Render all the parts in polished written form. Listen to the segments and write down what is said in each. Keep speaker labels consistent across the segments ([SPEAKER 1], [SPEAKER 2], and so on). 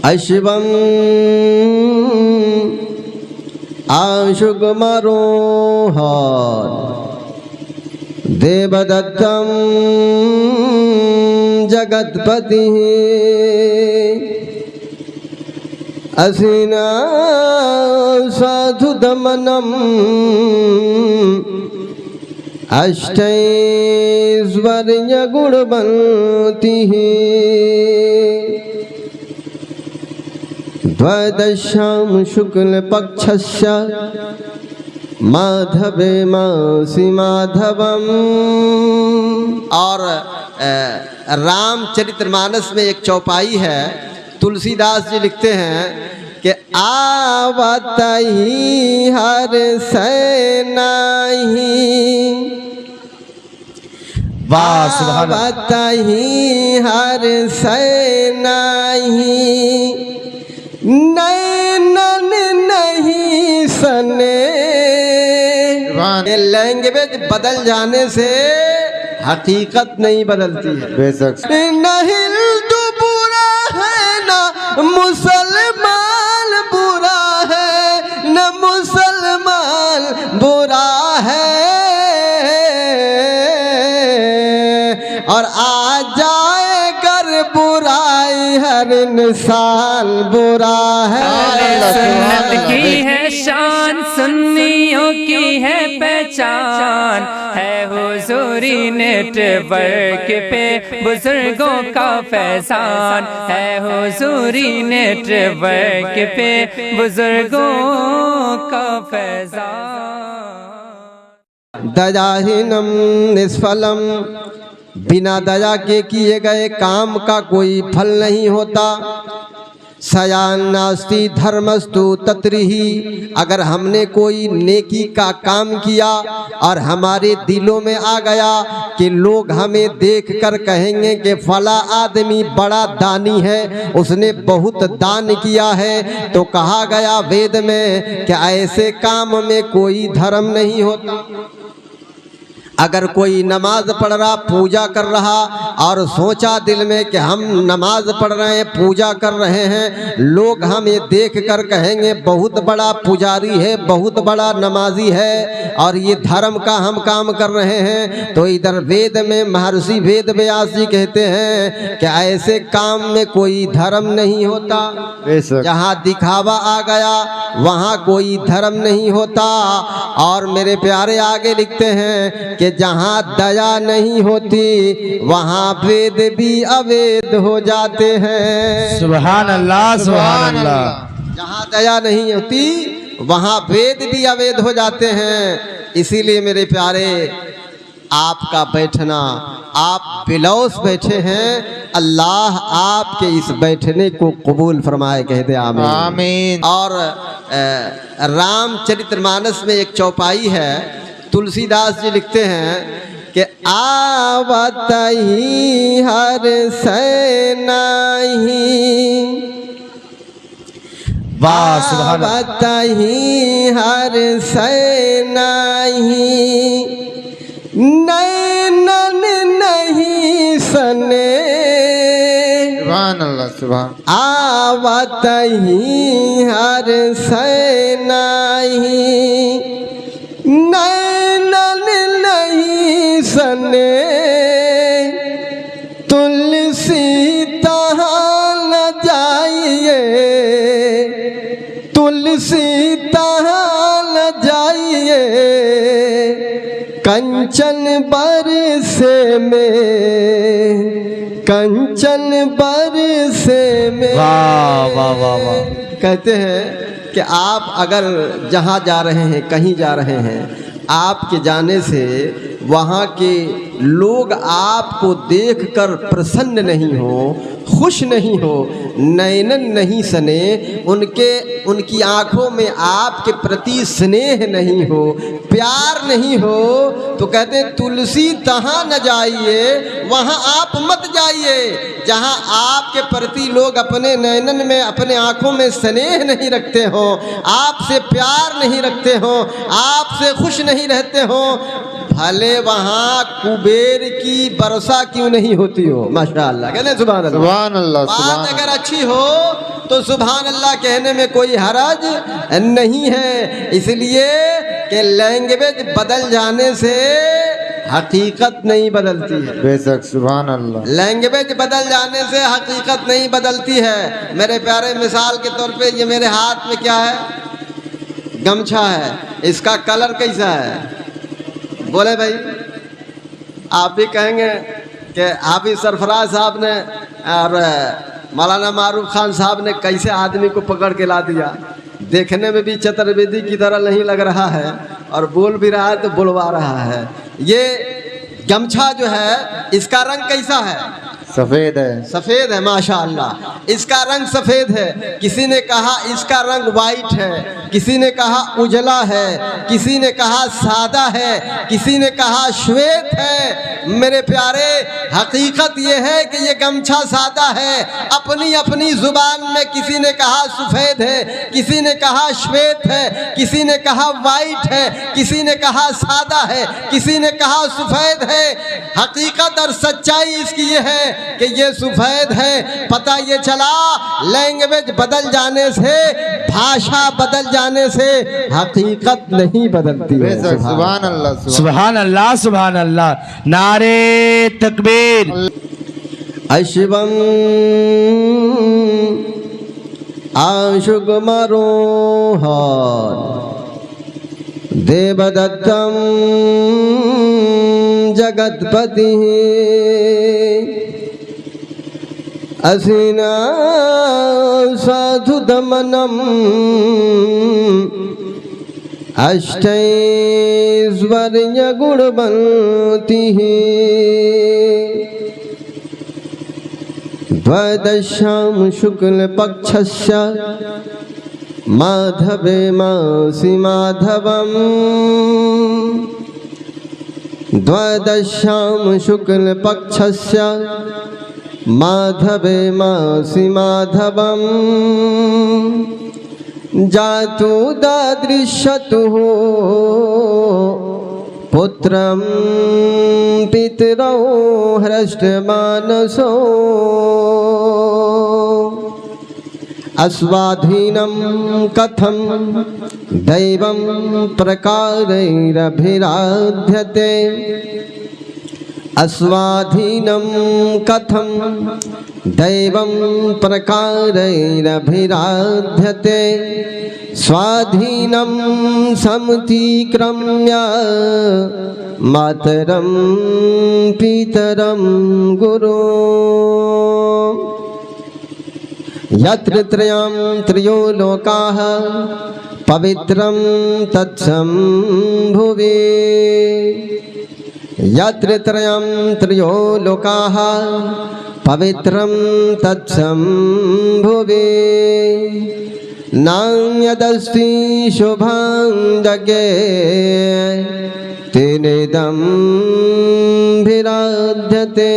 [SPEAKER 1] अशिवम आशुकुमारोहर देवदत्तम जगत्पति असिना साधु दमनम अष्टैश्वर्य गुणवंती द्वादशां शुक्ल पक्षस्य माधवे मासी माधवम। और रामचरितमानस में एक चौपाई है, तुलसीदास जी लिखते हैं कि आवत ही हर सैनाही आवत ही हर सैनाही नैनन नहीं सने। लैंग्वेज बदल जाने से हकीकत नहीं बदलती है। नहीं तो बुरा है ना मुसलमान बुरा है, न मुसलमान बुरा है। और आ जाए कर बुराई हर इंसान बुरा है।
[SPEAKER 2] सुन्नत की है शान, सुन्नियों की है पहचान, है हुजूरी नेटवर्क पे बुजुर्गों का फैजान, है हुजूरी नेटवर्क पे बुजुर्गों का फैजान।
[SPEAKER 1] दयाहीनम निष्फलम, बिना दया के किए गए काम का कोई फल नहीं होता। सयान नास्ति धर्मस्तु तत्रिही, अगर हमने कोई नेकी का काम किया और हमारे दिलों में आ गया कि लोग हमें देखकर कहेंगे कि फला आदमी बड़ा दानी है, उसने बहुत दान किया है, तो कहा गया वेद में कि ऐसे काम में कोई धर्म नहीं होता। अगर कोई नमाज पढ़ रहा, पूजा कर रहा और सोचा दिल में कि हम नमाज पढ़ रहे हैं, पूजा कर रहे हैं, लोग हमें देखकर कहेंगे बहुत बड़ा पुजारी है, बहुत बड़ा नमाजी है और ये धर्म का हम काम कर रहे हैं, तो इधर वेद में महर्षि वेद व्यास जी कहते हैं कि ऐसे काम में कोई धर्म नहीं होता। जहाँ दिखावा आ गया वहाँ कोई धर्म नहीं होता। और मेरे प्यारे आगे लिखते हैं कि जहाँ दया नहीं होती वहाँ वेद भी अवेद हो जाते हैं।
[SPEAKER 3] सुभान अल्लाह सुभान अल्लाह।
[SPEAKER 1] जहाँ दया नहीं होती वहाँ वेद भी अवेद हो जाते हैं। इसीलिए मेरे प्यारे आपका बैठना, आप बिलौस बैठे हैं, अल्लाह आपके इस बैठने को कबूल फरमाए, कहते आमीन आमीन। और रामचरितमानस में एक चौपाई है, तुलसीदास जी लिखते हैं कि आवत ही हर सैनाही आवत ही हर सैनाही नैनन नहीं सने।
[SPEAKER 3] सुभान अल्लाह सुभान।
[SPEAKER 1] आवत ही हर सैनाही नैनन नहीं सने। तुलसी तहाँ न जाइए, तुलसी तहाँ न जाइए, कंचन बरसे में, कंचन बरसे में।
[SPEAKER 3] वाह वाह वाह वाह।
[SPEAKER 1] कहते हैं कि आप अगर जहाँ जा रहे हैं, कहीं जा रहे हैं, आपके जाने से वहाँ के लोग आपको देखकर प्रसन्न नहीं हो, खुश नहीं हो, नैनन नहीं सने, उनकी आँखों में आपके प्रति स्नेह नहीं हो, प्यार नहीं हो, तो कहते हैं तुलसी तहाँ न जाइए, वहाँ आप मत जाइए जहाँ आपके प्रति लोग अपने नैनन में, अपने आँखों में स्नेह नहीं रखते हो, आपसे प्यार नहीं रखते हो, आपसे खुश नहीं रहते हो, भले वहाँ कुबेर की वर्षा क्यों नहीं होती हो। माशाअल्लाह, कहने सुभान अल्लाह।
[SPEAKER 3] सुभान अल्लाह।
[SPEAKER 1] बात अगर अच्छी हो तो सुभान अल्लाह कहने में कोई हरज नहीं है, इसलिए कि लैंग्वेज बदल जाने से हकीकत नहीं बदलती है।
[SPEAKER 3] बेशक सुभान अल्लाह।
[SPEAKER 1] लैंग्वेज बदल जाने से हकीकत नहीं बदलती है। मेरे प्यारे, मिसाल के तौर पे ये मेरे हाथ में क्या है? गमछा है। इसका कलर कैसा है? बोले भाई, आप भी कहेंगे कि हाफिज सरफराज साहब ने और मौलाना मारूफ खान साहब ने कैसे आदमी को पकड़ के ला दिया। देखने में भी चतुर्वेदी की तरह नहीं लग रहा है और बोल भी रहा है तो बुलवा रहा है। ये गमछा जो है इसका रंग कैसा है?
[SPEAKER 3] सफेद है।
[SPEAKER 1] सफेद है, माशाअल्लाह। इसका रंग सफेद है। किसी ने कहा इसका रंग वाइट है, किसी ने कहा उजला है, किसी ने कहा सादा है, किसी ने कहा श्वेत है। मेरे प्यारे, हकीकत ये है कि ये गमछा सादा है। अपनी अपनी जुबान में किसी ने कहा सफेद है, किसी ने कहा श्वेत है, किसी ने कहा वाइट है, किसी ने कहा सादा है, किसी ने कहा सफेद है। हकीकत और सच्चाई इसकी ये है कि ये सफेद है। पता ये चला, लैंग्वेज बदल जाने से, भाषा बदल जाने से हकीकत नहीं बदलती है।
[SPEAKER 3] सुभान अल्लाह।
[SPEAKER 4] सुभान अल्लाह, सुभान अल्लाह। नारे तकबीर।
[SPEAKER 1] अशिवम आशुक मरोहर देवदत्तम जगतपति असीना साधु दमनम अष्टैश्वर्य गुणवंती द्वादशां शुक्ल पक्षस्य माधवे मासी माधवम द्वादशां शुक्ल पक्षस्य माधवे मासी माधवम जातु दादृश्यतु पुत्रं पितरौ हृष्टमानसो अस्वाधीनं कथं दैवं प्रकारैरभिराध्यते अस्वाधीनं कथं दैवं प्रकारैरभिराध्यते स्वाधीनं समतिक्रम्य मातरं पितरं गुरो यत्र त्रयं त्रयो लोकाः पवित्रं तत्सम्भुवे यत्र त्रयं त्रयो लोकाः पवित्रं तत्सम्भुवे नान्यदस्ति शुभं जगे तेनेदं विराध्यते।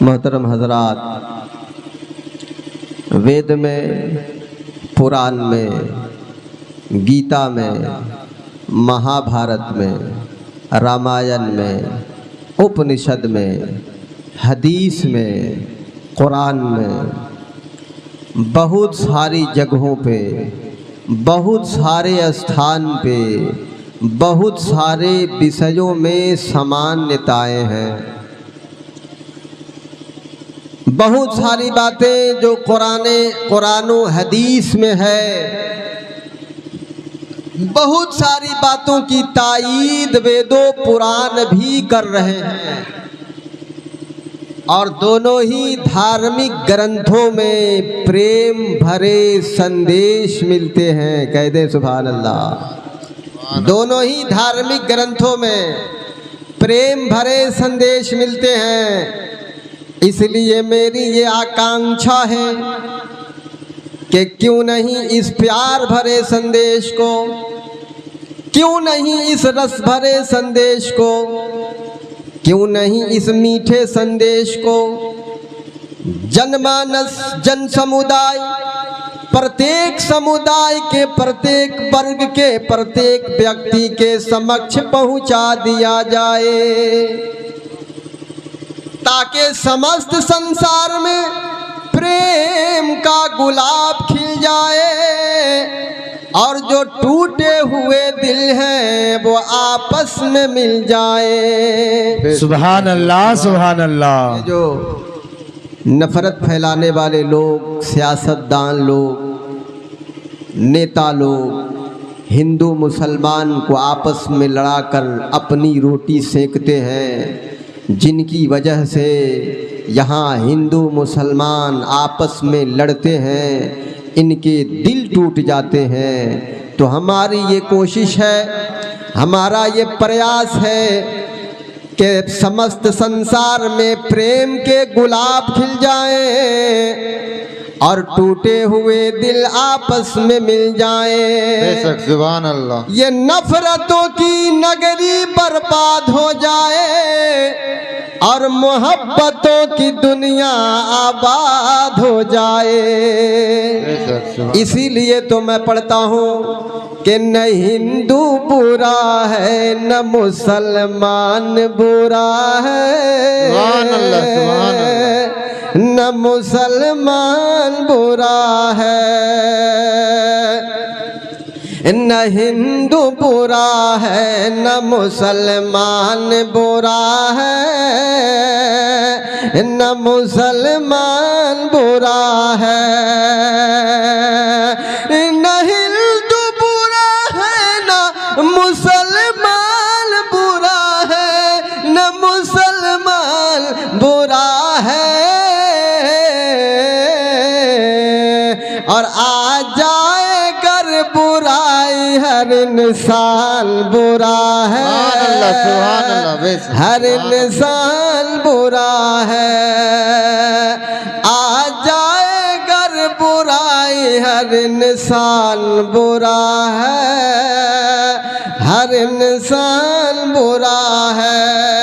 [SPEAKER 1] मोहतरम हजरात, वेद में, पुराण में, गीता में, महाभारत में, रामायण में, उपनिषद में, हदीस में, कुरान में, बहुत सारी जगहों पे, बहुत सारे स्थान पे, बहुत सारे विषयों में समानताएं हैं। बहुत सारी बातें जो कुरान हदीस में है, बहुत सारी बातों की तायीद वेदों पुराण भी कर रहे हैं और दोनों ही धार्मिक ग्रंथों में प्रेम भरे संदेश मिलते हैं। कह दे सुभान अल्लाह। दोनों ही धार्मिक ग्रंथों में प्रेम भरे संदेश मिलते हैं। इसलिए मेरी ये आकांक्षा है कि क्यों नहीं इस प्यार भरे संदेश को, क्यों नहीं इस रस भरे संदेश को, क्यों नहीं इस मीठे संदेश को जनमानस, जन समुदाय, प्रत्येक समुदाय के प्रत्येक वर्ग के प्रत्येक व्यक्ति के समक्ष पहुंचा दिया जाए, ताकि समस्त संसार में प्रेम का गुलाब खिल जाए और जो टूटे हुए दिल हैं वो आपस में मिल जाए।
[SPEAKER 4] सुभान अल्लाह, सुभान अल्लाह।
[SPEAKER 1] जो नफरत फैलाने वाले लोग, सियासतदान लोग, नेता लोग हिंदू मुसलमान को आपस में लड़ाकर अपनी रोटी सेकते हैं, जिनकी वजह से यहाँ हिंदू मुसलमान आपस में लड़ते हैं, इनके दिल टूट जाते हैं। तो हमारी ये कोशिश है, हमारा ये प्रयास है कि समस्त संसार में प्रेम के गुलाब खिल जाएं और टूटे हुए दिल आपस में मिल जाएं।
[SPEAKER 3] बेशक, सुभान अल्लाह।
[SPEAKER 1] ये नफरतों की नगरी बर्बाद हो जाए और मोहब्बतों की दुनिया आबाद हो जाए।
[SPEAKER 3] बेशक, सुभान।
[SPEAKER 1] इसीलिए तो मैं पढ़ता हूँ कि न हिंदू बुरा है न मुसलमान बुरा है,
[SPEAKER 3] सुभान अल्लाह, सुभान अल्लाह।
[SPEAKER 1] न मुसलमान बुरा है, न हिंदू बुरा है न मुसलमान बुरा है, न मुसलमान बुरा है, न हिंदू बुरा है न मुसलमान बुरा है, न मुसलमान बुरा है। और आ जाए कर बुराई हर इंसान बुरा है,
[SPEAKER 3] सुभान अल्लाह, बेशक,
[SPEAKER 1] हर इंसान बुरा है। आ जाए कर बुराई हर इंसान बुरा है, हर इंसान बुरा है।